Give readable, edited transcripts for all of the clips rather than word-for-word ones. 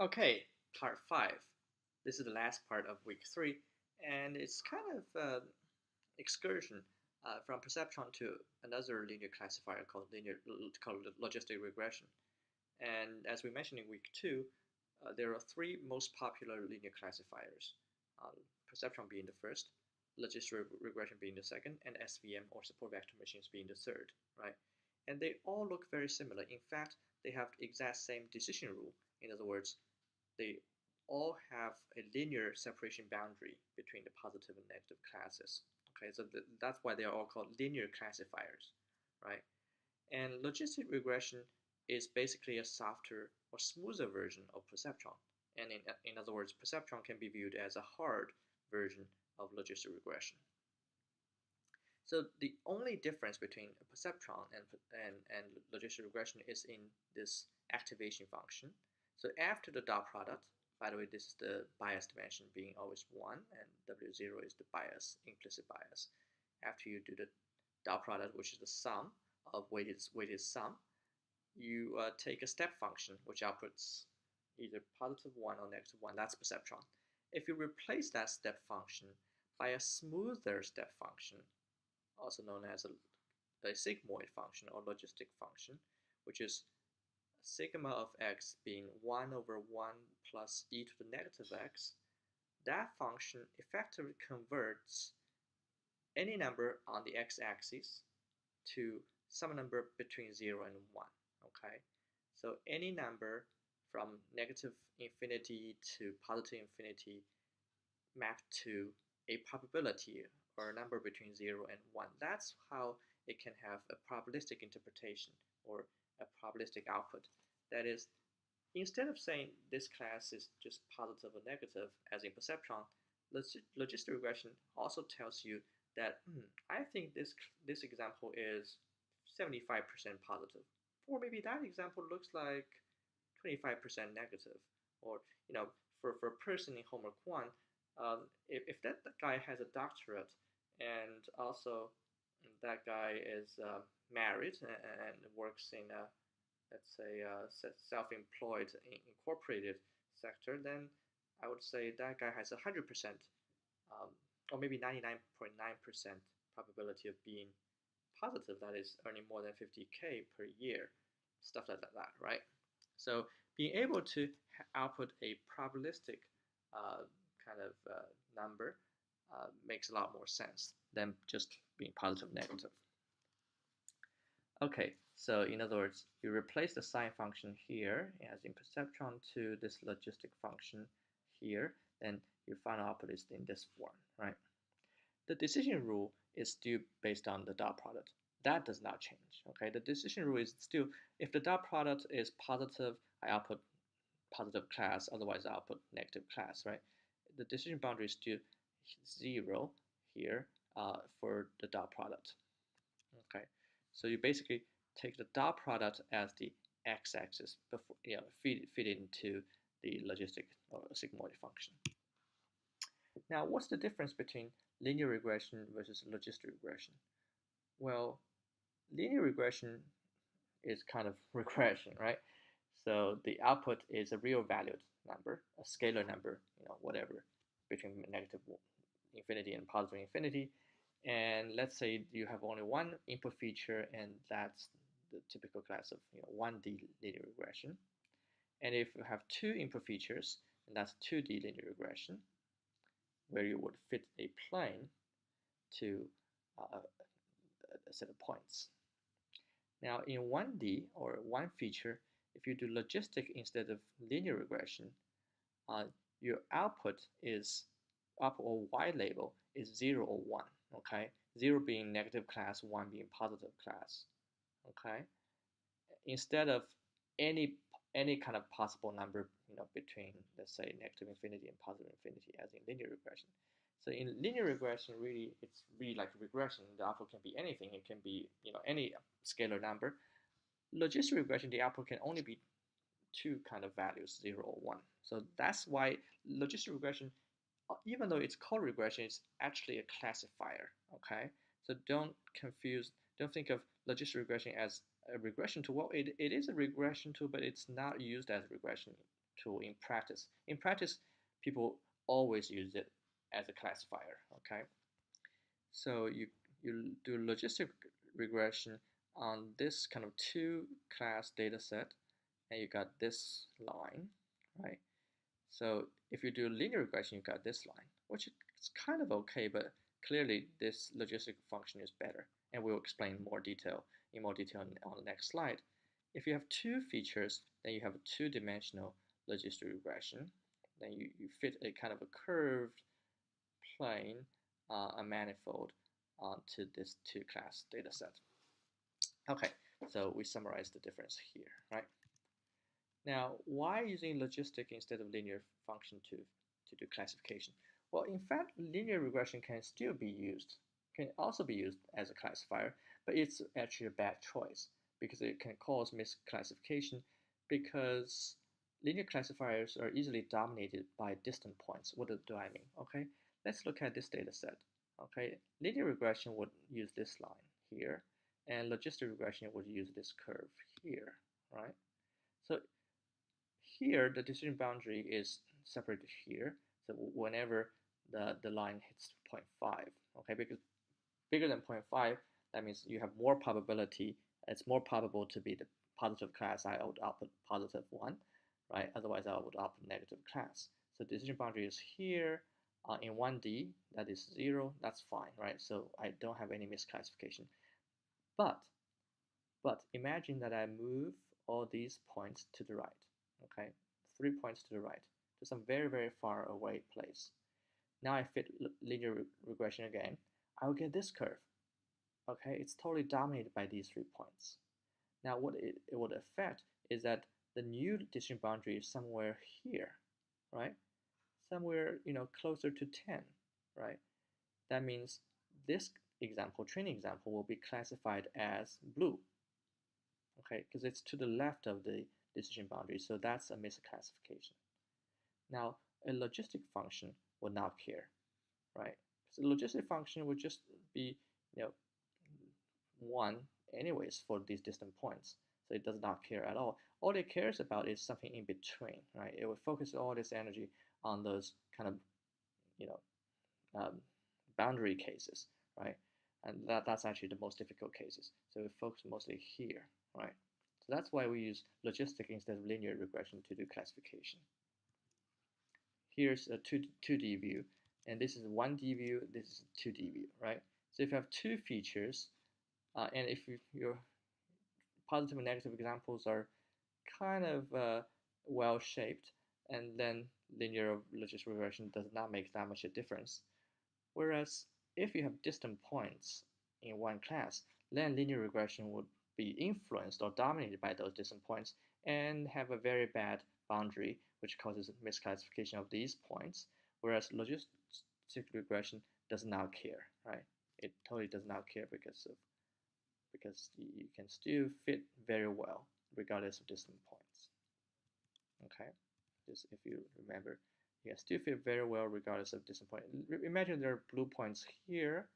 Okay, part 5. This is the last part of week 3, and it's kind of excursion from perceptron to another linear classifier called logistic regression. And as we mentioned in week 2, there are three most popular linear classifiers, perceptron being the first, logistic regression being the second, and SVM or support vector machines being the third, right? And they all look very similar. In fact, they have the exact same decision rule. In other words, they all have a linear separation boundary between the positive and negative classes. Okay, so that's why they are all called linear classifiers, right? And logistic regression is basically a softer or smoother version of perceptron. And in other words, perceptron can be viewed as a hard version of logistic regression. So the only difference between a perceptron and logistic regression is in this activation function. So after the dot product, by the way, this is the bias dimension being always 1, and W0 is the bias, implicit bias. After you do the dot product, which is the sum of weighted sum, you take a step function which outputs either positive 1 or negative 1. That's perceptron. If you replace that step function by a smoother step function, also known as a sigmoid function or logistic function, which is sigma of x being 1 over 1 plus e to the negative x, that function effectively converts any number on the x-axis to some number between 0 and 1. Okay, so any number from negative infinity to positive infinity mapped to a probability or a number between 0 and 1. That's how it can have a probabilistic interpretation or a probabilistic output. That is, instead of saying this class is just positive or negative, as in perceptron, logistic regression also tells you that I think this example is 75% positive, or maybe that example looks like 25% negative, or for a person in homework 1, if that guy has a doctorate and also that guy is married and works in a, let's say, self-employed incorporated sector, then I would say that guy has 100%, or maybe 99.9% probability of being positive, that is earning more than 50K per year, stuff like that, right? So being able to output a probabilistic kind of number makes a lot more sense than just being positive negative. Okay, so in other words, you replace the sign function here as in perceptron to this logistic function here, then your final output is in this form, right? The decision rule is still based on the dot product. That does not change, okay? The decision rule is still, if the dot product is positive, I output positive class, otherwise I output negative class, right? The decision boundary is still 0 here for the dot product, okay? So you basically take the dot product as the x-axis before, feed it into the logistic or sigmoid function. Now, what's the difference between linear regression versus logistic regression? Well, linear regression is kind of regression, right? So the output is a real valued number, a scalar number, whatever, between negative infinity and positive infinity. And let's say you have only one input feature, and that's the typical class of 1D linear regression. And if you have two input features, and that's 2D linear regression, where you would fit a plane to a set of points. Now in 1D or one feature, if you do logistic instead of linear regression, your output is up or y label is 0 or 1, okay? 0 being negative class, 1 being positive class, okay? Instead of any kind of possible number, between, let's say, negative infinity and positive infinity, as in linear regression. So in linear regression, really, it's really like regression. The output can be anything. It can be, any scalar number. Logistic regression, the output can only be two kind of values, 0 or 1. So that's why logistic regression, even though it's called regression, it's actually a classifier, okay? So don't think of logistic regression as a regression tool. Well, it is a regression tool, but it's not used as regression tool in practice. In practice, people always use it as a classifier. Okay, so you do logistic regression on this kind of two class data set, and you got this line, right? So if you do linear regression, you got this line, which is kind of okay, but clearly this logistic function is better, and we'll explain more detail on the next slide. If you have two features, then you have a two-dimensional logistic regression. Then you fit a kind of a curved plane, a manifold, onto this two-class data set. Okay, so we summarize the difference here, right? Now, why using logistic instead of linear function to do classification? Well, in fact, linear regression can still be used, can also be used as a classifier, but it's actually a bad choice because it can cause misclassification because linear classifiers are easily dominated by distant points. What do I mean? Okay, let's look at this data set. Okay, linear regression would use this line here, and logistic regression would use this curve here, right? So here, the decision boundary is separated here. So whenever the line hits 0.5, okay, because bigger than 0.5, that means you have more probability. It's more probable to be the positive class. I would output positive 1, right? Otherwise, I would output negative class. So decision boundary is here. In 1D, that is 0. That's fine, right? So I don't have any misclassification. But imagine that I move all these points to the right, okay? 3 points to the right, to some very, very far away place. Now I fit linear regression again. I will get this curve, okay? It's totally dominated by these 3 points. Now what it would affect is that the new decision boundary is somewhere here, right? Somewhere, closer to 10, right? That means this example, training example, will be classified as blue, okay, because it's to the left of the decision boundary, so that's a misclassification. Now, a logistic function would not care, right? So the logistic function would just be, 1 anyways for these distant points, so it does not care at all. All it cares about is something in between, right? It would focus all this energy on those kind of, boundary cases, right? And that's actually the most difficult cases. So we focus mostly here, right? So that's why we use logistic instead of linear regression to do classification. Here's a 2D view, and this is 1D view, this is 2D view, right? So if you have two features, and if your positive and negative examples are kind of well-shaped, and then linear logistic regression does not make that much a difference. Whereas if you have distant points in one class, then linear regression would be influenced or dominated by those distant points and have a very bad boundary, which causes misclassification of these points, whereas logistic regression does not care, right? It totally does not care because you can still fit very well regardless of distant points. Okay, just if you remember, you can still fit very well regardless of distant point. Imagine there are blue points here.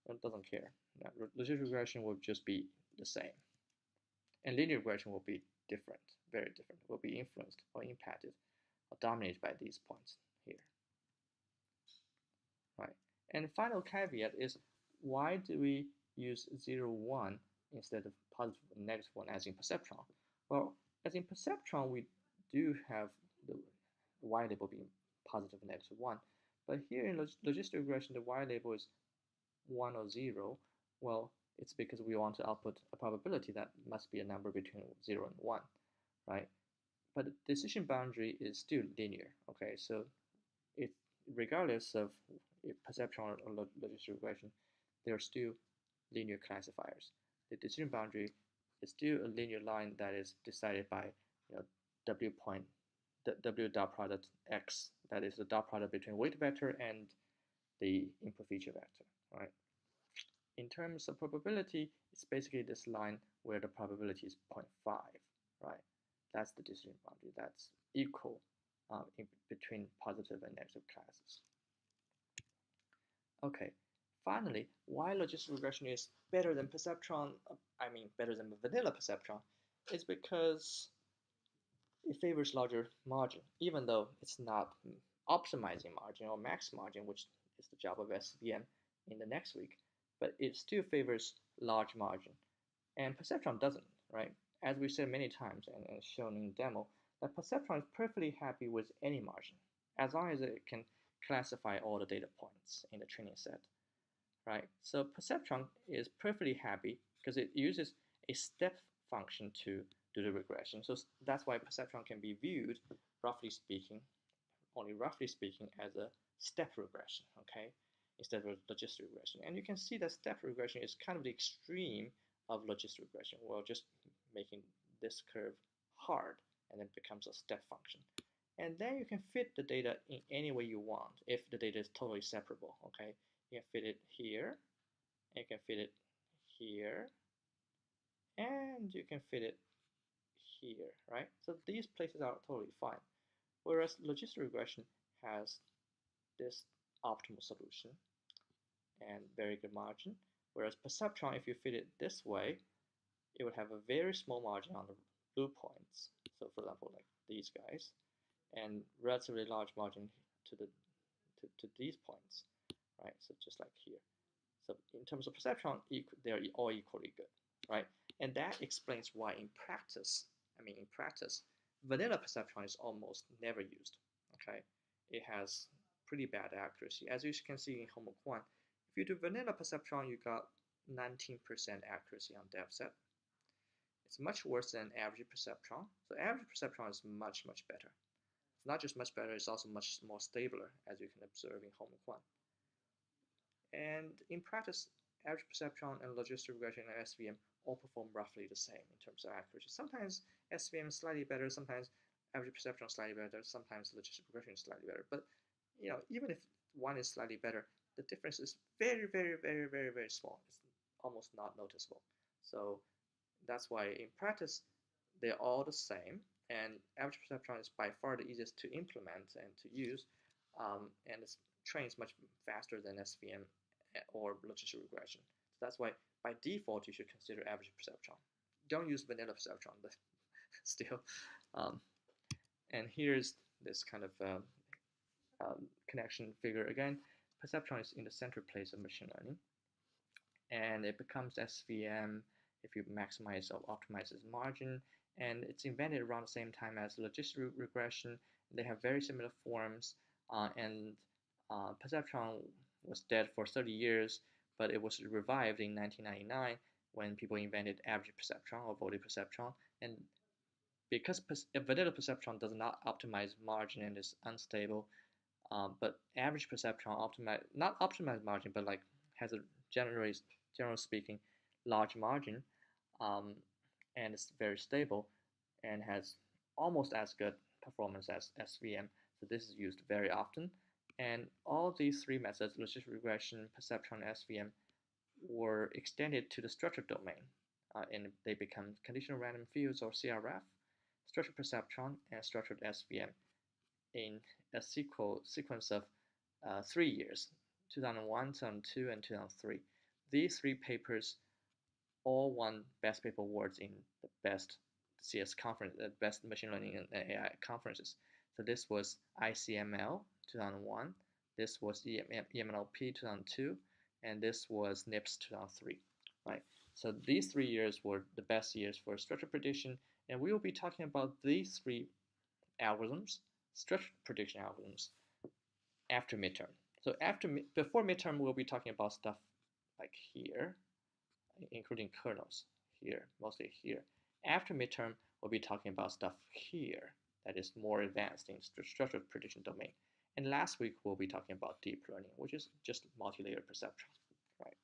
It doesn't care. Now, logistic regression will just be the same, and linear regression will be different, very different. Will be influenced or impacted or dominated by these points here. Right. And final caveat is, why do we use 0, 1 instead of positive and negative 1 as in perceptron? Well, as in perceptron, we do have the y label being positive and negative 1. But here in logistic regression, the y label is 1 or 0. Well, it's because we want to output a probability that must be a number between 0 and 1, right? But the decision boundary is still linear, okay? So it, regardless of perceptron or logistic regression, there are still linear classifiers. The decision boundary is still a linear line that is decided by w point, w dot product x, that is the dot product between weight vector and the input feature vector, right? In terms of probability, it's basically this line where the probability is 0.5, right? That's the decision boundary. That's equal in between positive and negative classes. Okay, finally, why logistic regression is better than perceptron, better than vanilla perceptron, is because it favors larger margin, even though it's not optimizing margin or max margin, which is the job of SVM in the next week, but it still favors large margin. And perceptron doesn't, right? As we said many times and shown in demo, that perceptron is perfectly happy with any margin, as long as it can classify all the data points in the training set, right? So perceptron is perfectly happy because it uses a step function to do the regression. So that's why perceptron can be viewed, roughly speaking, only roughly speaking, as a step regression, okay, instead of a logistic regression. And you can see that step regression is kind of the extreme of logistic regression. We're just making this curve hard, and then it becomes a step function. And then you can fit the data in any way you want if the data is totally separable, okay? You can fit it here, and you can fit it here, and you can fit it here, right? So these places are totally fine. Whereas logistic regression has this optimal solution and very good margin. Whereas perceptron, if you fit it this way, it would have a very small margin on the blue points. So for example, like these guys, and relatively large margin to these points, right? So just like here. So in terms of perceptron, they're all equally good, right? And that explains why in practice, vanilla perceptron is almost never used, okay? It has pretty bad accuracy. As you can see in homework 1, if you do vanilla perceptron, you got 19% accuracy on dev set. It's much worse than average perceptron. So average perceptron is much, much better. It's not just much better, it's also much more stabler, as you can observe in homework 1. And in practice, average perceptron and logistic regression and SVM all perform roughly the same in terms of accuracy. Sometimes SVM is slightly better, sometimes average perceptron is slightly better, sometimes logistic regression is slightly better. But even if one is slightly better, the difference is very, very, very, very, very small. It's almost not noticeable. So that's why in practice, they're all the same. And average perceptron is by far the easiest to implement and to use. And it trains much faster than SVM or logistic regression. So that's why by default you should consider average perceptron. Don't use vanilla perceptron, but still. And here's this kind of connection figure again. Perceptron is in the center place of machine learning, and it becomes SVM if you maximize or optimize its margin. And it's invented around the same time as logistic regression. They have very similar forms, and perceptron was dead for 30 years, but it was revived in 1999 when people invented average perceptron or voted perceptron. And because vanilla perceptron does not optimize margin and is unstable, but average perceptron not optimized margin, but like has a generally speaking large margin, and it's very stable and has almost as good performance as SVM. So this is used very often. And all these three methods, logistic regression, perceptron, and SVM, were extended to the structured domain, and they become conditional random fields or CRF, structured perceptron, and structured SVM in a sequence of 3 years, 2001, 2002, and 2003. These three papers all won best paper awards in the best CS conference, the best machine learning and AI conferences. So this was ICML 2001, this was EMLP 2002, and this was NIPS 2003, right? So these 3 years were the best years for structured prediction, and we will be talking about these three algorithms, structured prediction algorithms, after midterm. So before midterm, we'll be talking about stuff like here, including kernels here, mostly here. After midterm, we'll be talking about stuff here that is more advanced in structured prediction domain. And last week, we'll be talking about deep learning, which is just multi-layer perceptron, right?